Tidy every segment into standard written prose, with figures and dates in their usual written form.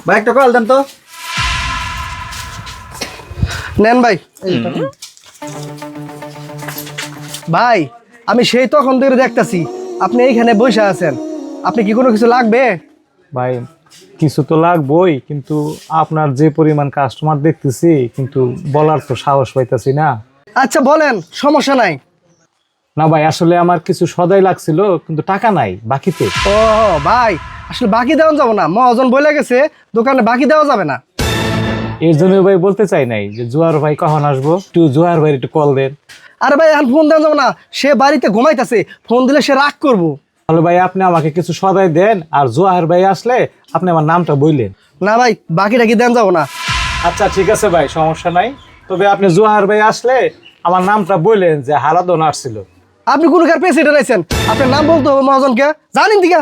ভাই একটা কল দেন তো। নেন ভাই। ভাই আমি সেই তখন ধরে দেখতাছি আপনি এইখানে বসে আছেন, আপনি কি কোনো কিছু লাগবে? ভাই কিছু তো লাগবেই, কিন্তু আপনার যে পরিমাণ কাস্টমার দেখতেছি কিন্তু বলার তো সাহস পাইতাছি না। আচ্ছা বলেন, সমস্যা নাই। না ভাই, আসলে আমার কিছু সদাই লাগছিল কিন্তু টাকা নাই বাকিতে। ও ভাই, আসলে বাকি দেওয়া যাবে না, মহাজন বলে গেছে দোকানে বাকি দেওয়া যাবে না। এর জন্য ভাই বলতে চাই নাই যে জোয়ার ভাই কখন আসবো, একটু জোয়ার ভাই একটু কল দেন। আরে ভাই এখন ফোন দেওয়া যাবে না, সে বাড়িতে ঘুমাইতেছে, ফোন দিলে সে রাগ করবো। তাহলে ভাই আপনি আমাকে কিছু সদাই দেন, আর জোয়ার ভাই আসলে আপনি আমার নামটা বললেন। না ভাই, বাকিটা কি দেন যাবো না। আচ্ছা ঠিক আছে ভাই, সমস্যা নাই। তবে আপনি জোয়ার ভাই আসলে আমার নামটা বললেন যে হারাদন আসছিল। আপনি কোন কার প্রেসিডেন্ট আছেন, আপনার নাম বলতে হবে মহাজনকে, জানেন দিকা।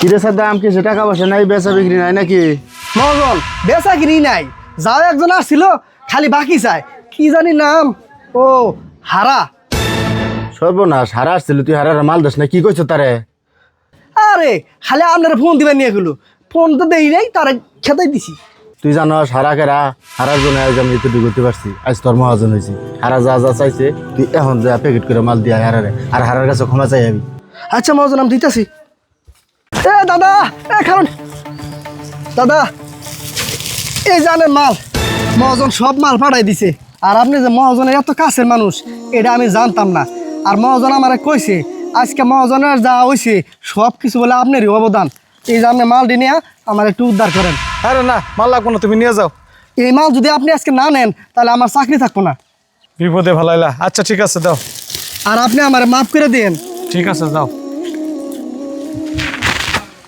কিরে সাদ্দাম, কিছু টাকা পয়সা নাই, বেচা বিক্রি নাই নাকি? মহাজন বেচা কিনি নাই, যাও একজন আসছিল খালি বাকি চায়, কি জানি নাম, ও হারা। সর্বনাশ, হারা আসছিল, তুই হারার মাল দাস না, কি কইছো তারে? আরে খালি আপনার ফোন দিবেন নিয়ে গেলো, ফোন তো দেই নাই, তারা খেতাই দিছি। তুই জানোস হারা কেরা? হারার জন্য আজ আমি এতটুকু করতে পারছি, আজ তোর মহাজন হয়েছি। হারা যা যা চাইছে তুই এখন যা প্যাকেট করে মাল দিয়া হারারে, আর হারার কাছে ক্ষমা চাই আমি। আচ্ছা মহাজন আমি দিতেছি। এ দাদা, এ কারণ দাদা এই জানেন মাল, মহাজন সব মাল পাঠাই দিছে। আর আপনি যে মহাজনের এত কাছের মানুষ এটা আমি জানতাম না। আর মহাজন আমারে কইছে আজকে মহাজনের যা হয়েছে সব কিছু বলে আপনারই অবদান। এই যে আপনি মাল নিয়ে আমার একটু উদ্ধার করেন। আরে না, মাল লাগবো না, তুমি নিয়ে যাও। এই মাল যদি আপনি আজকে না নেন তাহলে আমার চাকরি থাকবো না। বিপদে ভালাইলা। আচ্ছা ঠিক আছে, দাও। আর আপনি আমার মাফ করে দিন। ঠিক আছে, দাও।